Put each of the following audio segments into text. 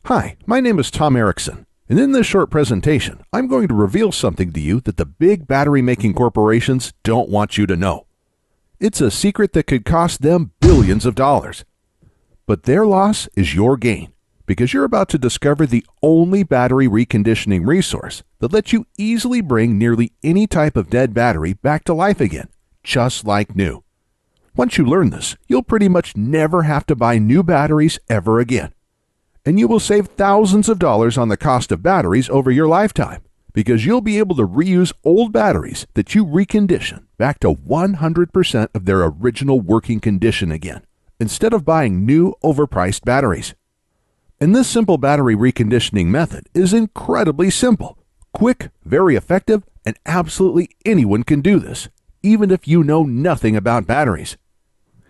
Hi, my name is Tom Erickson, and in this short presentation, I'm going to reveal something to you that the big battery-making corporations don't want you to know. It's a secret that could cost them billions of dollars. But their loss is your gain, because you're about to discover the only battery reconditioning resource that lets you easily bring nearly any type of dead battery back to life again, just like new. Once you learn this, you'll pretty much never have to buy new batteries ever again. And you will save thousands of dollars on the cost of batteries over your lifetime, because you'll be able to reuse old batteries that you recondition back to 100% of their original working condition again, instead of buying new overpriced batteries. And this simple battery reconditioning method is incredibly simple, quick, very effective, and absolutely anyone can do this, even if you know nothing about batteries.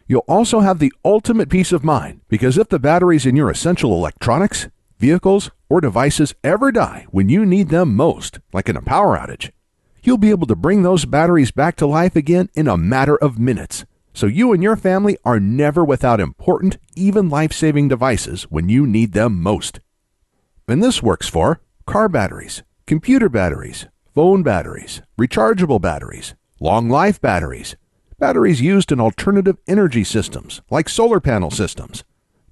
You'll also have the ultimate peace of mind, because if the batteries in your essential electronics, vehicles, or devices ever die when you need them most, like in a power outage, you'll be able to bring those batteries back to life again in a matter of minutes, so you and your family are never without important, even life-saving devices when you need them most. And this works for car batteries, computer batteries, phone batteries, rechargeable batteries, long-life batteries, batteries used in alternative energy systems like solar panel systems,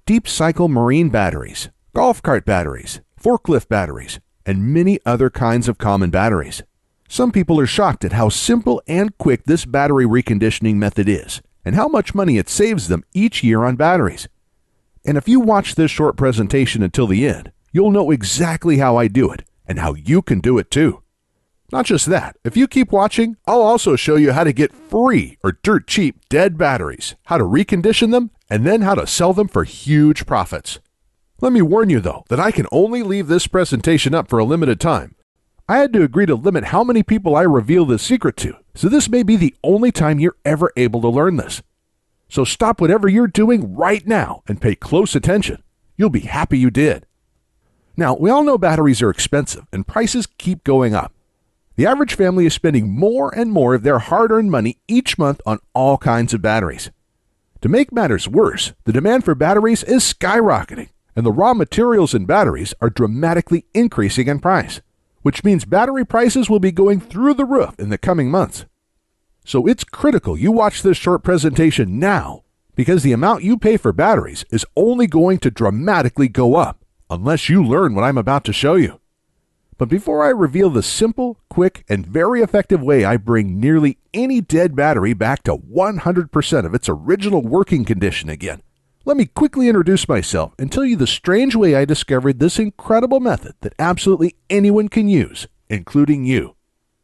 deep cycle marine batteries, golf cart batteries, forklift batteries, and many other kinds of common batteries. Some people are shocked at how simple and quick this battery reconditioning method is, and how much money it saves them each year on batteries. And if you watch this short presentation until the end, you'll know exactly how I do it, and how you can do it too. Not just that, if you keep watching, I'll also show you how to get free or dirt cheap dead batteries, how to recondition them, and then how to sell them for huge profits. Let me warn you though, that I can only leave this presentation up for a limited time. I had to agree to limit how many people I reveal this secret to, so this may be the only time you're ever able to learn this. So stop whatever you're doing right now and pay close attention. You'll be happy you did. Now, we all know batteries are expensive and prices keep going up. The average family is spending more and more of their hard-earned money each month on all kinds of batteries. To make matters worse, the demand for batteries is skyrocketing, and the raw materials in batteries are dramatically increasing in price, which means battery prices will be going through the roof in the coming months. So it's critical you watch this short presentation now, because the amount you pay for batteries is only going to dramatically go up, unless you learn what I'm about to show you. But before I reveal the simple, quick, and very effective way I bring nearly any dead battery back to 100% of its original working condition again, let me quickly introduce myself and tell you the strange way I discovered this incredible method that absolutely anyone can use, including you.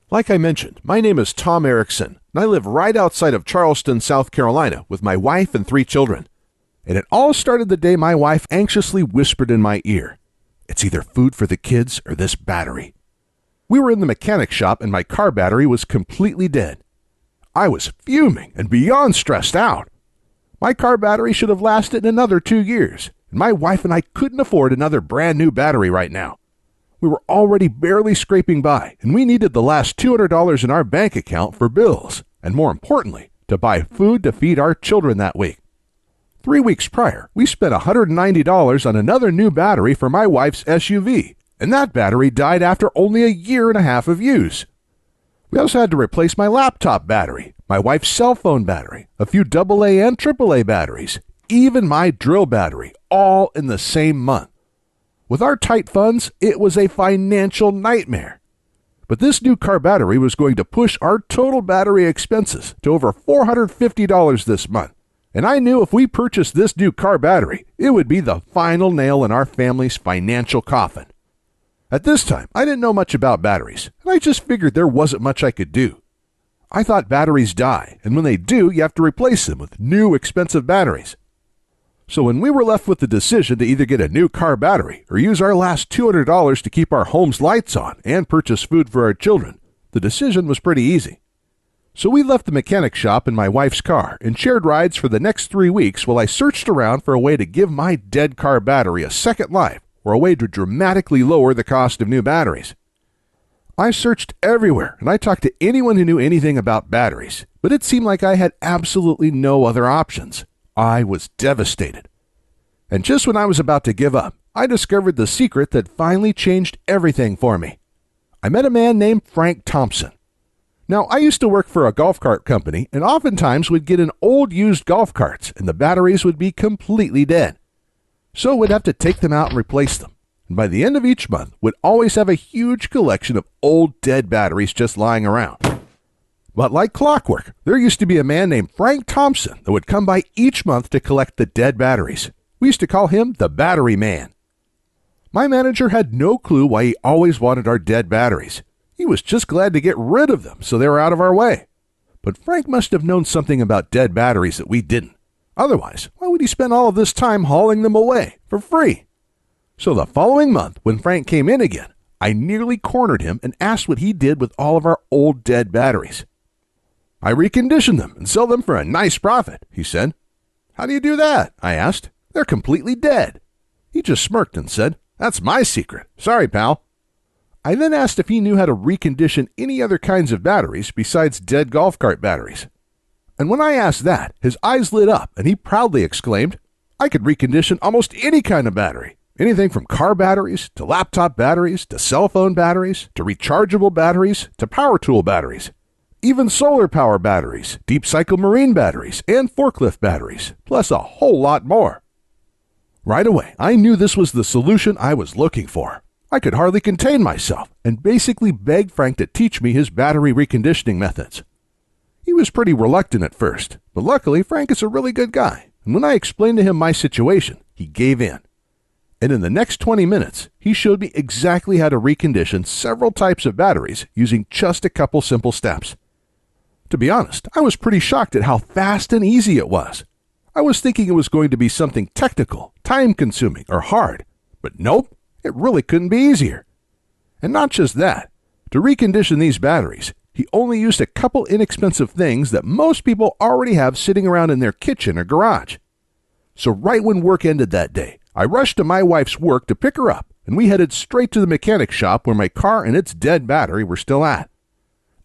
Like I mentioned, my name is Tom Erickson, and I live right outside of Charleston, South Carolina, with my wife and 3 children. And it all started the day my wife anxiously whispered in my ear, "It's either food for the kids or this battery." We were in the mechanic shop and my car battery was completely dead. I was fuming and beyond stressed out. My car battery should have lasted another 2 years, and my wife and I couldn't afford another brand new battery right now. We were already barely scraping by, and we needed the last $200 in our bank account for bills, and more importantly, to buy food to feed our children that week. 3 weeks prior, we spent $190 on another new battery for my wife's SUV, and that battery died after only a year and a half of use. We also had to replace my laptop battery, my wife's cell phone battery, a few AA and AAA batteries, even my drill battery, all in the same month. With our tight funds, it was a financial nightmare. But this new car battery was going to push our total battery expenses to over $450 this month. And I knew if we purchased this new car battery, it would be the final nail in our family's financial coffin. At this time, I didn't know much about batteries, and I just figured there wasn't much I could do. I thought batteries die, and when they do, you have to replace them with new expensive batteries. So when we were left with the decision to either get a new car battery or use our last $200 to keep our home's lights on and purchase food for our children, the decision was pretty easy. So we left the mechanic shop in my wife's car and shared rides for the next 3 weeks while I searched around for a way to give my dead car battery a second life or a way to dramatically lower the cost of new batteries. I searched everywhere and I talked to anyone who knew anything about batteries, but it seemed like I had absolutely no other options. I was devastated. And just when I was about to give up, I discovered the secret that finally changed everything for me. I met a man named Frank Thompson. Now, I used to work for a golf cart company and oftentimes would get in old used golf carts and the batteries would be completely dead. So we'd have to take them out and replace them. And by the end of each month, we'd always have a huge collection of old dead batteries just lying around. But like clockwork, there used to be a man named Frank Thompson that would come by each month to collect the dead batteries. We used to call him the Battery Man. My manager had no clue why he always wanted our dead batteries. He was just glad to get rid of them so they were out of our way. But Frank must have known something about dead batteries that we didn't. Otherwise, why would he spend all of this time hauling them away for free? So the following month, when Frank came in again, I nearly cornered him and asked what he did with all of our old dead batteries. I recondition them and sell them for a nice profit, he said. How do you do that? I asked. They're completely dead. He just smirked and said, That's my secret. Sorry, pal. I then asked if he knew how to recondition any other kinds of batteries besides dead golf cart batteries. And when I asked that, his eyes lit up and he proudly exclaimed, I could recondition almost any kind of battery. Anything from car batteries, to laptop batteries, to cell phone batteries, to rechargeable batteries, to power tool batteries. Even solar power batteries, deep cycle marine batteries, and forklift batteries, plus a whole lot more. Right away, I knew this was the solution I was looking for. I could hardly contain myself and basically begged Frank to teach me his battery reconditioning methods. He was pretty reluctant at first, but luckily Frank is a really good guy, and when I explained to him my situation, he gave in. And in the next 20 minutes, he showed me exactly how to recondition several types of batteries using just a couple simple steps. To be honest, I was pretty shocked at how fast and easy it was. I was thinking it was going to be something technical, time-consuming, or hard, but nope. It really couldn't be easier. And not just that. To recondition these batteries, he only used a couple inexpensive things that most people already have sitting around in their kitchen or garage. So right when work ended that day, I rushed to my wife's work to pick her up, and we headed straight to the mechanic shop where my car and its dead battery were still at.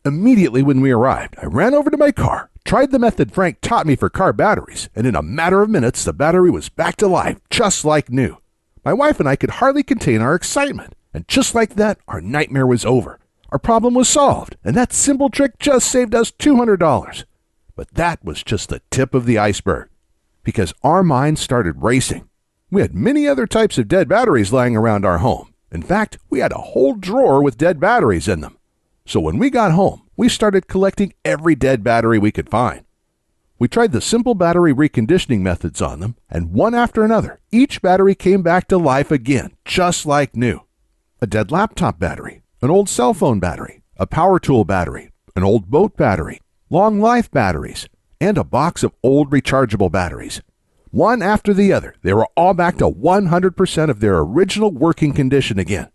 Immediately when we arrived, I ran over to my car, tried the method Frank taught me for car batteries, and in a matter of minutes, the battery was back to life, just like new. My wife and I could hardly contain our excitement, and just like that, our nightmare was over. Our problem was solved, and that simple trick just saved us $200. But that was just the tip of the iceberg, because our minds started racing. We had many other types of dead batteries lying around our home. In fact, we had a whole drawer with dead batteries in them. So when we got home, we started collecting every dead battery we could find. We tried the simple battery reconditioning methods on them, and one after another, each battery came back to life again, just like new. A dead laptop battery, an old cell phone battery, a power tool battery, an old boat battery, long life batteries, and a box of old rechargeable batteries. One after the other, they were all back to 100% of their original working condition again.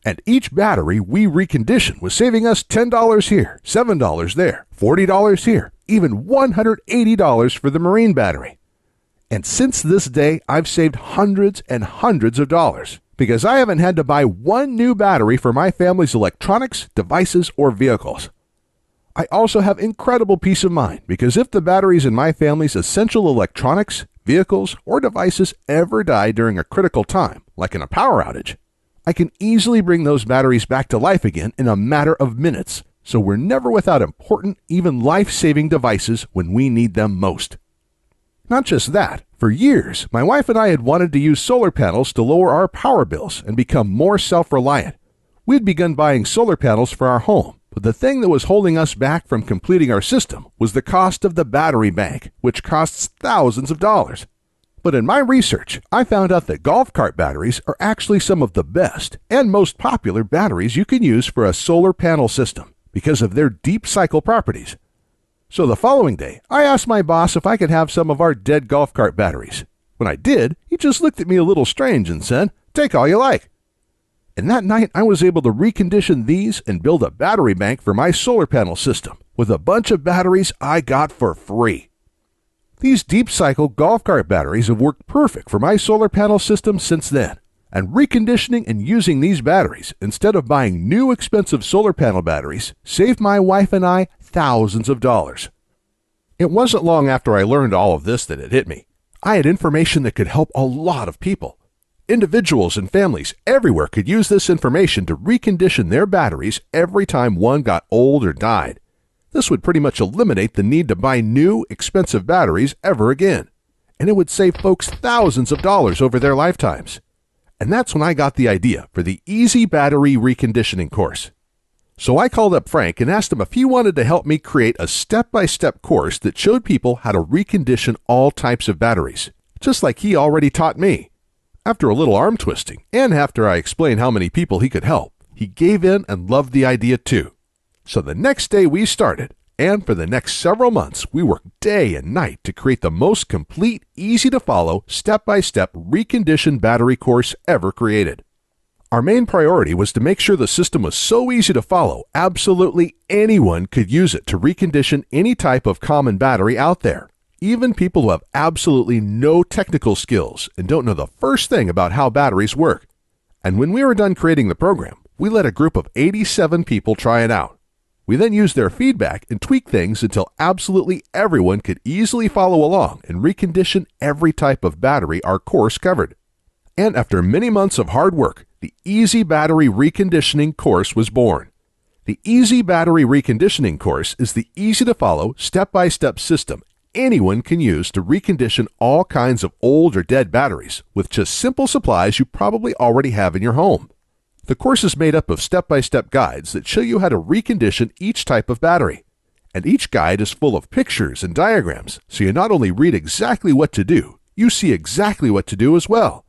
And each battery we reconditioned was saving us $10 here, $7 there, $40 here, even $180 for the marine battery. And since this day, I've saved hundreds and hundreds of dollars because I haven't had to buy one new battery for my family's electronics, devices, or vehicles. I also have incredible peace of mind because if the batteries in my family's essential electronics, vehicles, or devices ever die during a critical time, like in a power outage, I can easily bring those batteries back to life again in a matter of minutes, so we're never without important, even life-saving devices when we need them most. Not just that, for years, my wife and I had wanted to use solar panels to lower our power bills and become more self-reliant. We had begun buying solar panels for our home, but the thing that was holding us back from completing our system was the cost of the battery bank, which costs thousands of dollars. But in my research, I found out that golf cart batteries are actually some of the best and most popular batteries you can use for a solar panel system because of their deep cycle properties. So the following day, I asked my boss if I could have some of our dead golf cart batteries. When I did, he just looked at me a little strange and said, "Take all you like." And that night, I was able to recondition these and build a battery bank for my solar panel system with a bunch of batteries I got for free. These deep cycle golf cart batteries have worked perfect for my solar panel system since then, and reconditioning and using these batteries instead of buying new expensive solar panel batteries saved my wife and I thousands of dollars. It wasn't long after I learned all of this that it hit me. I had information that could help a lot of people. Individuals and families everywhere could use this information to recondition their batteries every time one got old or died. This would pretty much eliminate the need to buy new, expensive batteries ever again, and it would save folks thousands of dollars over their lifetimes. And that's when I got the idea for the Easy Battery Reconditioning course. So I called up Frank and asked him if he wanted to help me create a step-by-step course that showed people how to recondition all types of batteries, just like he already taught me. After a little arm twisting, and after I explained how many people he could help, he gave in and loved the idea too. So the next day we started, and for the next several months we worked day and night to create the most complete, easy-to-follow, step-by-step reconditioned battery course ever created. Our main priority was to make sure the system was so easy to follow, absolutely anyone could use it to recondition any type of common battery out there. Even people who have absolutely no technical skills and don't know the first thing about how batteries work. And when we were done creating the program, we let a group of 87 people try it out. We then used their feedback and tweaked things until absolutely everyone could easily follow along and recondition every type of battery our course covered. And after many months of hard work, the Easy Battery Reconditioning course was born. The Easy Battery Reconditioning course is the easy-to-follow, step-by-step system anyone can use to recondition all kinds of old or dead batteries with just simple supplies you probably already have in your home. The course is made up of step-by-step guides that show you how to recondition each type of battery. And each guide is full of pictures and diagrams, so you not only read exactly what to do, you see exactly what to do as well.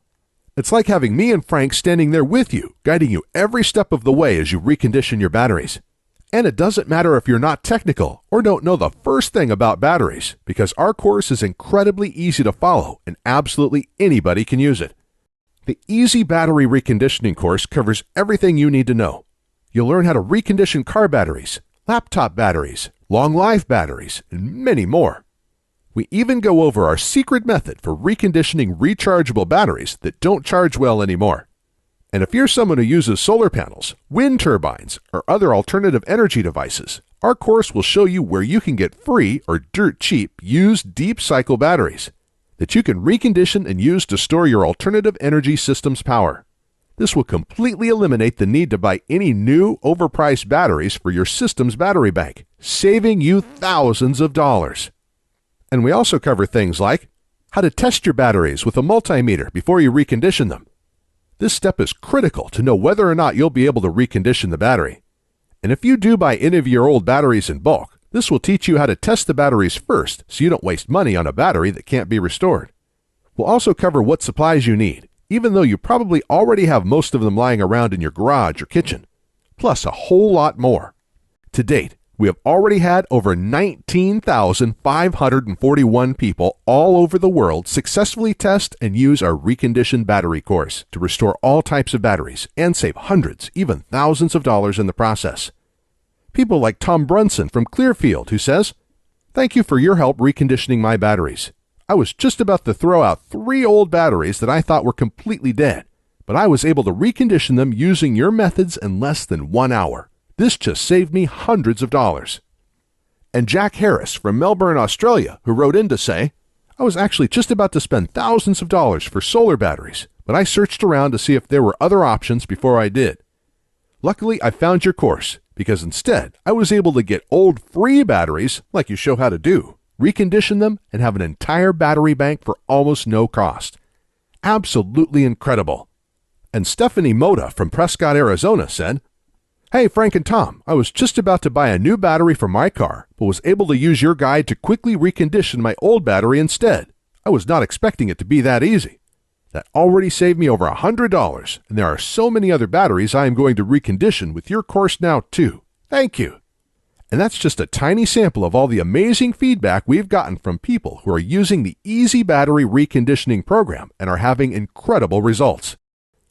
It's like having me and Frank standing there with you, guiding you every step of the way as you recondition your batteries. And it doesn't matter if you're not technical or don't know the first thing about batteries, because our course is incredibly easy to follow and absolutely anybody can use it. The Easy Battery Reconditioning course covers everything you need to know. You'll learn how to recondition car batteries, laptop batteries, long-life batteries, and many more. We even go over our secret method for reconditioning rechargeable batteries that don't charge well anymore. And if you're someone who uses solar panels, wind turbines, or other alternative energy devices, our course will show you where you can get free or dirt cheap used deep cycle batteries that you can recondition and use to store your alternative energy system's power. This will completely eliminate the need to buy any new overpriced batteries for your system's battery bank, saving you thousands of dollars. And we also cover things like how to test your batteries with a multimeter before you recondition them. This step is critical to know whether or not you'll be able to recondition the battery. And if you do buy any of your old batteries in bulk, this will teach you how to test the batteries first so you don't waste money on a battery that can't be restored. We'll also cover what supplies you need, even though you probably already have most of them lying around in your garage or kitchen, plus a whole lot more. To date, we have already had over 19,541 people all over the world successfully test and use our reconditioned battery course to restore all types of batteries and save hundreds, even thousands of dollars in the process. People like Tom Brunson from Clearfield, who says, "Thank you for your help reconditioning my batteries. I was just about to throw out 3 old batteries that I thought were completely dead, but I was able to recondition them using your methods in less than 1 hour. This just saved me hundreds of dollars." And Jack Harris from Melbourne, Australia, who wrote in to say, "I was actually just about to spend thousands of dollars for solar batteries, but I searched around to see if there were other options before I did. Luckily, I found your course, because instead, I was able to get old free batteries, like you show how to do, recondition them, and have an entire battery bank for almost no cost. Absolutely incredible." And Stephanie Moda from Prescott, Arizona said, "Hey, Frank and Tom, I was just about to buy a new battery for my car, but was able to use your guide to quickly recondition my old battery instead. I was not expecting it to be that easy. That already saved me over $100, and there are so many other batteries I am going to recondition with your course now too. Thank you." And that's just a tiny sample of all the amazing feedback we've gotten from people who are using the Easy Battery Reconditioning program and are having incredible results.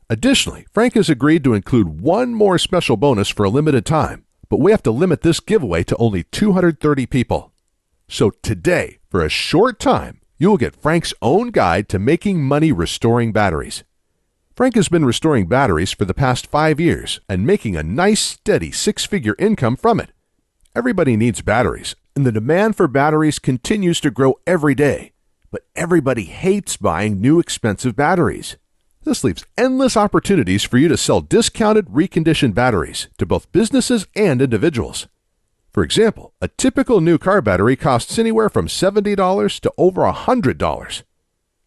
Additionally, Frank has agreed to include one more special bonus for a limited time, but we have to limit this giveaway to only 230 people. So today, for a short time, you will get Frank's own guide to making money restoring batteries. Frank has been restoring batteries for the past 5 years and making a nice, steady 6-figure income from it. Everybody needs batteries, and the demand for batteries continues to grow every day. But everybody hates buying new expensive batteries. This leaves endless opportunities for you to sell discounted, reconditioned batteries to both businesses and individuals. For example, a typical new car battery costs anywhere from $70 to over $100.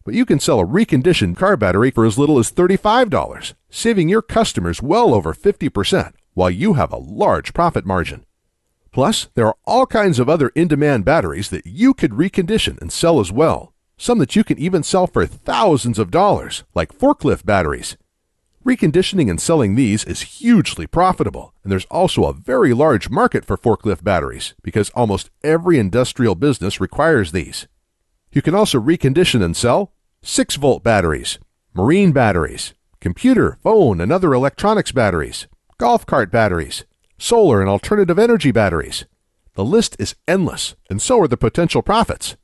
But you can sell a reconditioned car battery for as little as $35, saving your customers well over 50%, while you have a large profit margin. Plus, there are all kinds of other in-demand batteries that you could recondition and sell as well, some that you can even sell for thousands of dollars, like forklift batteries. Reconditioning and selling these is hugely profitable, and there's also a very large market for forklift batteries because almost every industrial business requires these. You can also recondition and sell 6-volt batteries, marine batteries, computer, phone, and other electronics batteries, golf cart batteries, solar and alternative energy batteries. The list is endless, and so are the potential profits.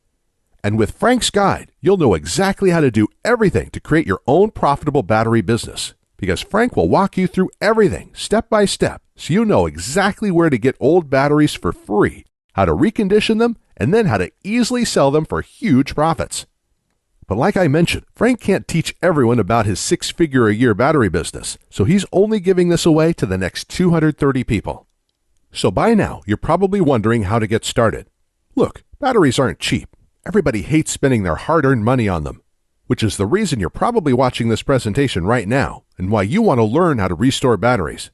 And with Frank's guide, you'll know exactly how to do everything to create your own profitable battery business, because Frank will walk you through everything step by step so you know exactly where to get old batteries for free, how to recondition them, and then how to easily sell them for huge profits. But like I mentioned, Frank can't teach everyone about his 6-figure-a-year battery business, so he's only giving this away to the next 230 people. So by now, you're probably wondering how to get started. Look, batteries aren't cheap. Everybody hates spending their hard-earned money on them, which is the reason you're probably watching this presentation right now and why you want to learn how to restore batteries.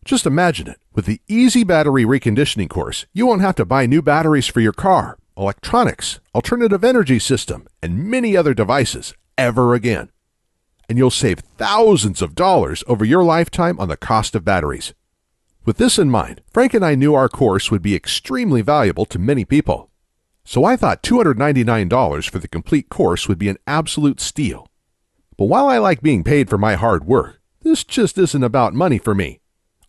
Just imagine it. With the Easy Battery Reconditioning course, you won't have to buy new batteries for your car, electronics, alternative energy system, and many other devices ever again. And you'll save thousands of dollars over your lifetime on the cost of batteries. With this in mind, Frank and I knew our course would be extremely valuable to many people. So I thought $299 for the complete course would be an absolute steal. But while I like being paid for my hard work, this just isn't about money for me.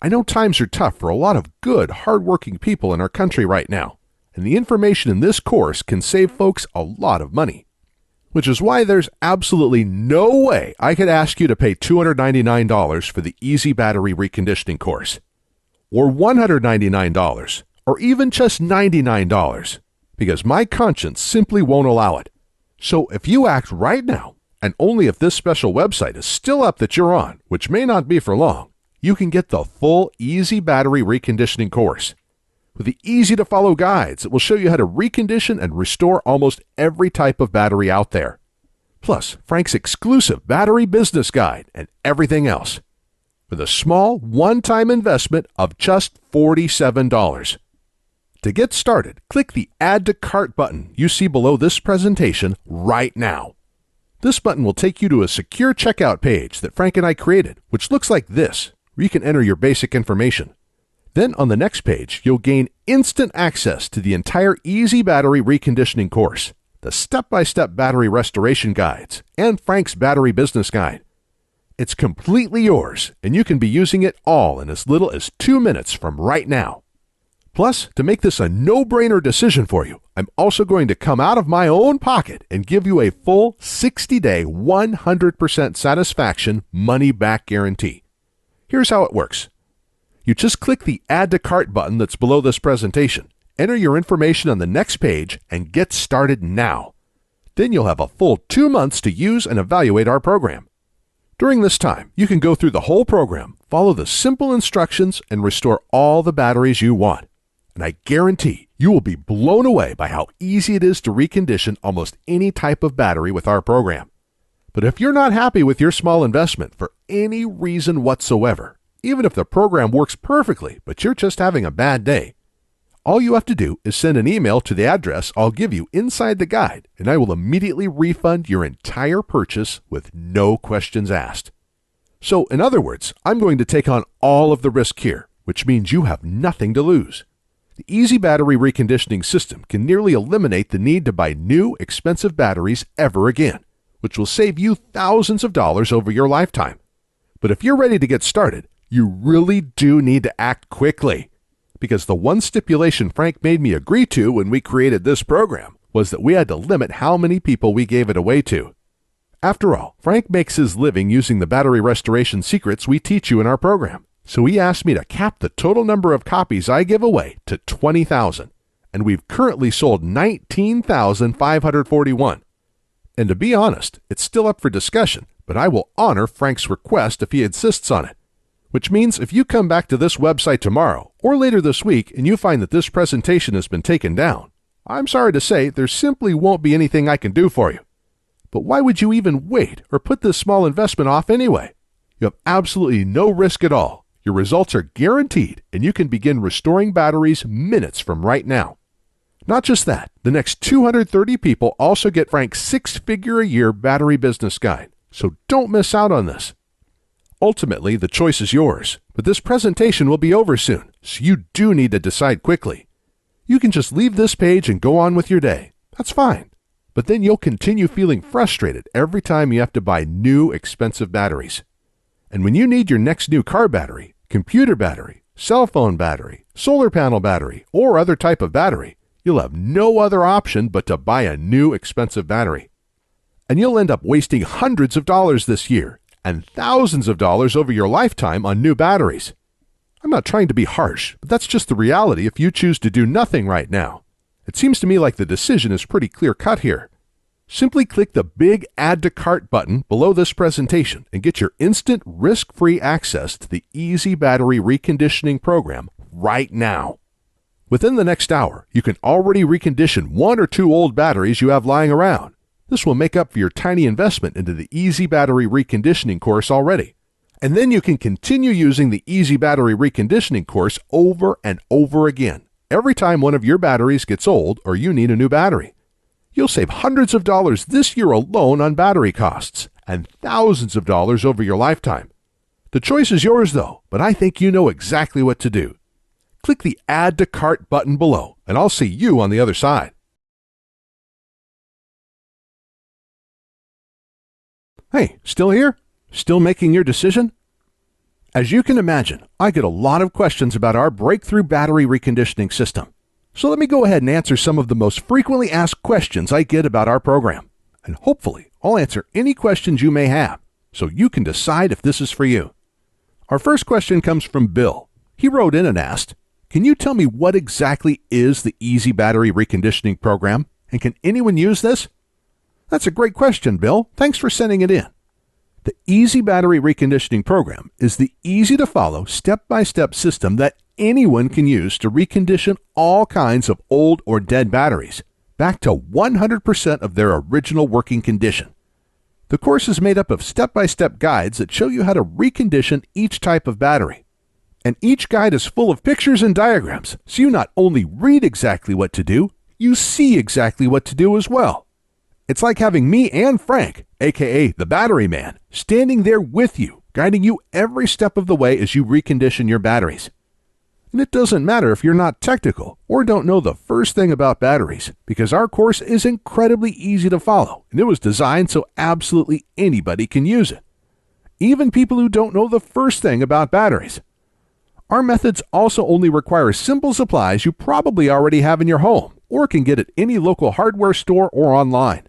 I know times are tough for a lot of good, hard-working people in our country right now, and the information in this course can save folks a lot of money. Which is why there's absolutely no way I could ask you to pay $299 for the Easy Battery Reconditioning course, or $199, or even just $99, because my conscience simply won't allow it. So if you act right now, and only if this special website is still up that you're on, which may not be for long, you can get the full Easy Battery Reconditioning course. With the easy-to-follow guides that will show you how to recondition and restore almost every type of battery out there. Plus, Frank's exclusive battery business guide and everything else. With a small, one-time investment of just $47. To get started, click the Add to Cart button you see below this presentation right now. This button will take you to a secure checkout page that Frank and I created, which looks like this, where you can enter your basic information. Then on the next page, you'll gain instant access to the entire Easy Battery Reconditioning course, the step-by-step battery restoration guides, and Frank's battery business guide. It's completely yours, and you can be using it all in as little as 2 minutes from right now. Plus, to make this a no-brainer decision for you, I'm also going to come out of my own pocket and give you a full 60-day, 100% satisfaction money-back guarantee. Here's how it works. You just click the Add to Cart button that's below this presentation, enter your information on the next page, and get started now. Then you'll have a full 2 months to use and evaluate our program. During this time, you can go through the whole program, follow the simple instructions, and restore all the batteries you want. And I guarantee you will be blown away by how easy it is to recondition almost any type of battery with our program. But if you're not happy with your small investment for any reason whatsoever, even if the program works perfectly, but you're just having a bad day, all you have to do is send an email to the address I'll give you inside the guide, and I will immediately refund your entire purchase with no questions asked. So, in other words, I'm going to take on all of the risk here, which means you have nothing to lose. The Easy Battery Reconditioning system can nearly eliminate the need to buy new, expensive batteries ever again, which will save you thousands of dollars over your lifetime. But if you're ready to get started, you really do need to act quickly, because the one stipulation Frank made me agree to when we created this program was that we had to limit how many people we gave it away to. After all, Frank makes his living using the battery restoration secrets we teach you in our program. So he asked me to cap the total number of copies I give away to 20,000, and we've currently sold 19,541. And to be honest, it's still up for discussion, but I will honor Frank's request if he insists on it. Which means if you come back to this website tomorrow or later this week and you find that this presentation has been taken down, I'm sorry to say there simply won't be anything I can do for you. But why would you even wait or put this small investment off anyway? You have absolutely no risk at all. Your results are guaranteed, and you can begin restoring batteries minutes from right now. Not just that, the next 230 people also get Frank's six-figure-a-year battery business guide, so don't miss out on this. Ultimately, the choice is yours, but this presentation will be over soon, so you do need to decide quickly. You can just leave this page and go on with your day. That's fine. But then you'll continue feeling frustrated every time you have to buy new, expensive batteries. And when you need your next new car battery, computer battery, cell phone battery, solar panel battery, or other type of battery, you'll have no other option but to buy a new, expensive battery. And you'll end up wasting hundreds of dollars this year and thousands of dollars over your lifetime on new batteries. I'm not trying to be harsh, but that's just the reality if you choose to do nothing right now. It seems to me like the decision is pretty clear-cut here. Simply click the big Add to Cart button below this presentation and get your instant risk-free access to the Easy Battery Reconditioning program right now. Within the next hour, you can already recondition 1 or 2 old batteries you have lying around. This will make up for your tiny investment into the Easy Battery Reconditioning course already. And then you can continue using the Easy Battery Reconditioning course over and over again, every time one of your batteries gets old or you need a new battery. You'll save hundreds of dollars this year alone on battery costs, and thousands of dollars over your lifetime. The choice is yours though, but I think you know exactly what to do. Click the Add to Cart button below, and I'll see you on the other side. Hey, still here? Still making your decision? As you can imagine, I get a lot of questions about our breakthrough battery reconditioning system. So let me go ahead and answer some of the most frequently asked questions I get about our program. And hopefully, I'll answer any questions you may have, so you can decide if this is for you. Our first question comes from Bill. He wrote in and asked, "Can you tell me what exactly is the Easy Battery Reconditioning program, and can anyone use this?" That's a great question, Bill. Thanks for sending it in. The Easy Battery Reconditioning program is the easy-to-follow, step-by-step system that anyone can use to recondition all kinds of old or dead batteries back to 100% of their original working condition. The course is made up of step-by-step guides that show you how to recondition each type of battery. And each guide is full of pictures and diagrams, so you not only read exactly what to do, you see exactly what to do as well. It's like having me and Frank, aka the Battery Man, standing there with you, guiding you every step of the way as you recondition your batteries. And it doesn't matter if you're not technical or don't know the first thing about batteries, because our course is incredibly easy to follow, and it was designed so absolutely anybody can use it. Even people who don't know the first thing about batteries. Our methods also only require simple supplies you probably already have in your home or can get at any local hardware store or online.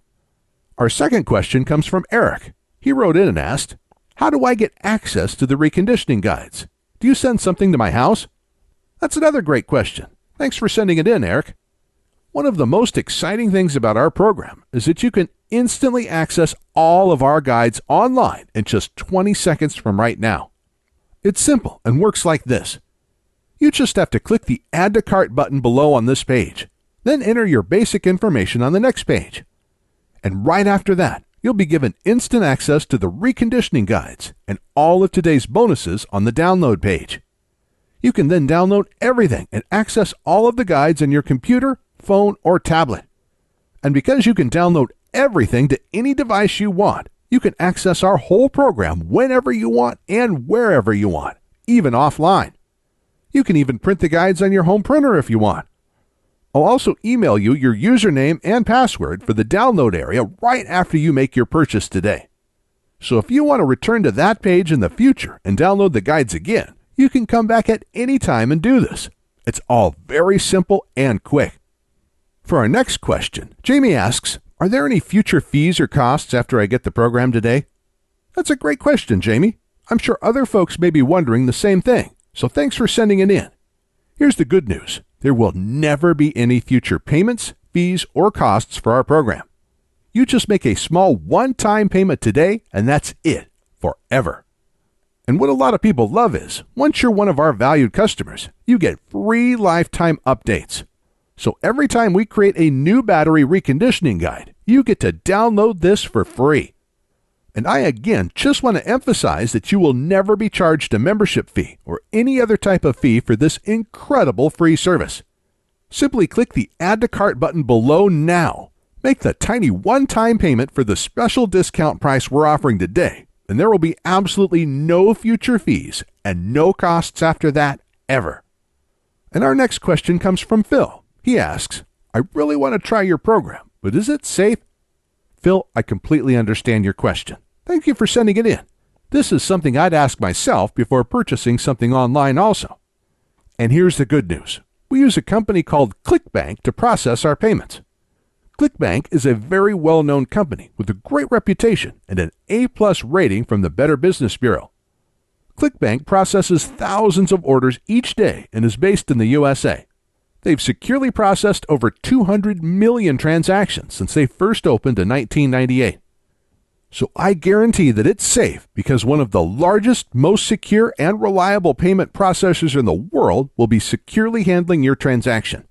Our second question comes from Eric. He wrote in and asked, "How do I get access to the reconditioning guides? Do you send something to my house?" That's another great question. Thanks for sending it in, Eric. One of the most exciting things about our program is that you can instantly access all of our guides online in just 20 seconds from right now. It's simple and works like this. You just have to click the Add to Cart button below on this page, then enter your basic information on the next page. And right after that, you'll be given instant access to the reconditioning guides and all of today's bonuses on the download page. You can then download everything and access all of the guides on your computer, phone, or tablet. And because you can download everything to any device you want, you can access our whole program whenever you want and wherever you want, even offline. You can even print the guides on your home printer if you want. I'll also email you your username and password for the download area right after you make your purchase today. So if you want to return to that page in the future and download the guides again, you can come back at any time and do this. It's all very simple and quick. For our next question, Jamie asks, "Are there any future fees or costs after I get the program today?" That's a great question, Jamie. I'm sure other folks may be wondering the same thing, so thanks for sending it in. Here's the good news. There will never be any future payments, fees, or costs for our program. You just make a small one-time payment today, and that's it, forever. And what a lot of people love is, once you're one of our valued customers, you get free lifetime updates. So every time we create a new battery reconditioning guide, you get to download this for free. And I again just want to emphasize that you will never be charged a membership fee or any other type of fee for this incredible free service. Simply click the Add to Cart button below now. Make the tiny one-time payment for the special discount price we're offering today, and there will be absolutely no future fees and no costs after that ever. And our next question comes from Phil. He asks, I really want to try your program, but is it safe? Phil, I completely understand your question. Thank you for sending it in. This is something I'd ask myself before purchasing something online also. And here's the good news. We use a company called ClickBank to process our payments. ClickBank is a very well-known company with a great reputation and an A+ rating from the Better Business Bureau. ClickBank processes thousands of orders each day and is based in the USA. They've securely processed over 200 million transactions since they first opened in 1998. So I guarantee that it's safe because one of the largest, most secure, and reliable payment processors in the world will be securely handling your transaction.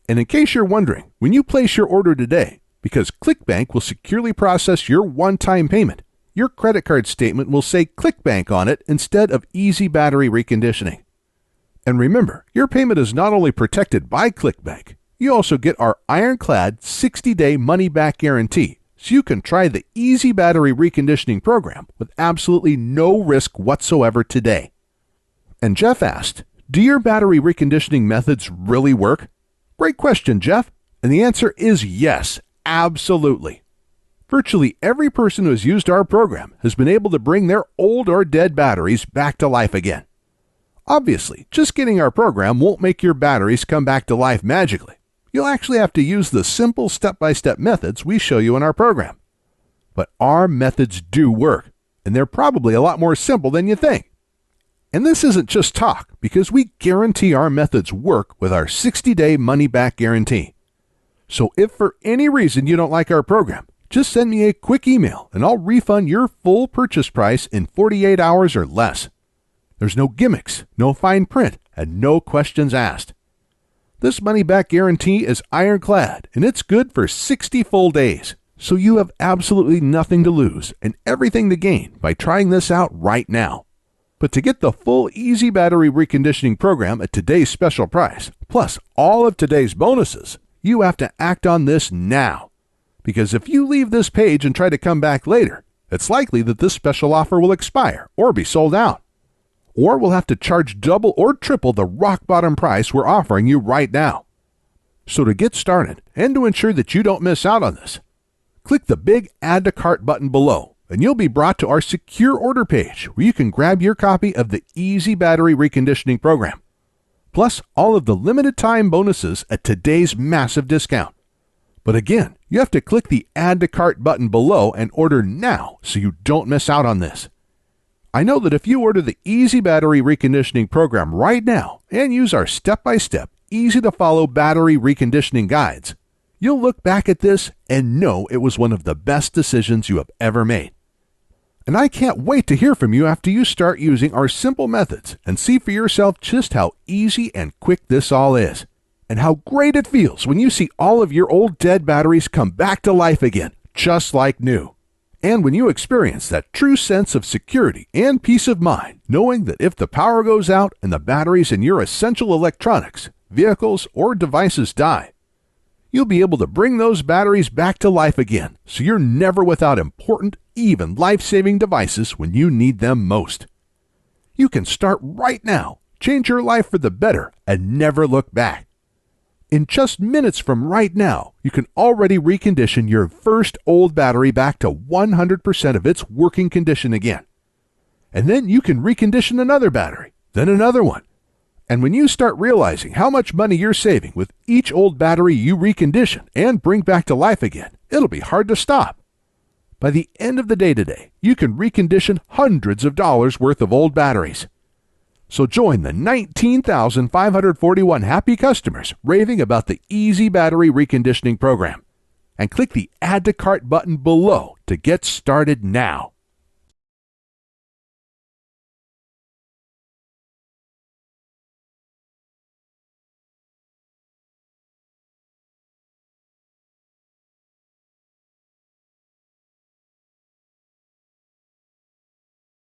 And in case you're wondering, when you place your order today, because ClickBank will securely process your one-time payment, your credit card statement will say ClickBank on it instead of Easy Battery Reconditioning. And remember, your payment is not only protected by ClickBank, you also get our ironclad 60-day money-back guarantee, so you can try the Easy Battery Reconditioning program with absolutely no risk whatsoever today. And Jeff asked, do your battery reconditioning methods really work? Great question, Jeff. And the answer is yes, absolutely. Virtually every person who has used our program has been able to bring their old or dead batteries back to life again. Obviously, just getting our program won't make your batteries come back to life magically. You'll actually have to use the simple step-by-step methods we show you in our program. But our methods do work, and they're probably a lot more simple than you think. And this isn't just talk, because we guarantee our methods work with our 60-day money-back guarantee. So if for any reason you don't like our program, just send me a quick email and I'll refund your full purchase price in 48 hours or less. There's no gimmicks, no fine print, and no questions asked. This money-back guarantee is ironclad, and it's good for 60 full days. So you have absolutely nothing to lose and everything to gain by trying this out right now. But to get the full Easy Battery Reconditioning program at today's special price, plus all of today's bonuses, you have to act on this now. Because if you leave this page and try to come back later, it's likely that this special offer will expire or be sold out. Or we'll have to charge double or triple the rock bottom price we're offering you right now. So to get started and to ensure that you don't miss out on this, click the big Add to Cart button below and you'll be brought to our secure order page where you can grab your copy of the Easy Battery Reconditioning program, plus all of the limited time bonuses at today's massive discount. But again, you have to click the Add to Cart button below and order now so you don't miss out on this. I know that if you order the Easy Battery Reconditioning program right now and use our step-by-step, easy-to-follow battery reconditioning guides, you'll look back at this and know it was one of the best decisions you have ever made. And I can't wait to hear from you after you start using our simple methods and see for yourself just how easy and quick this all is, and how great it feels when you see all of your old dead batteries come back to life again, just like new. And when you experience that true sense of security and peace of mind, knowing that if the power goes out and the batteries in your essential electronics, vehicles, or devices die, you'll be able to bring those batteries back to life again, so you're never without important, even life-saving devices when you need them most. You can start right now, change your life for the better, and never look back. In just minutes from right now, you can already recondition your first old battery back to 100% of its working condition again. And then you can recondition another battery, then another one. And when you start realizing how much money you're saving with each old battery you recondition and bring back to life again, it'll be hard to stop. By the end of the day today, you can recondition hundreds of dollars worth of old batteries. So join the 19,541 happy customers raving about the Easy Battery Reconditioning program. and click the Add to Cart button below to get started now.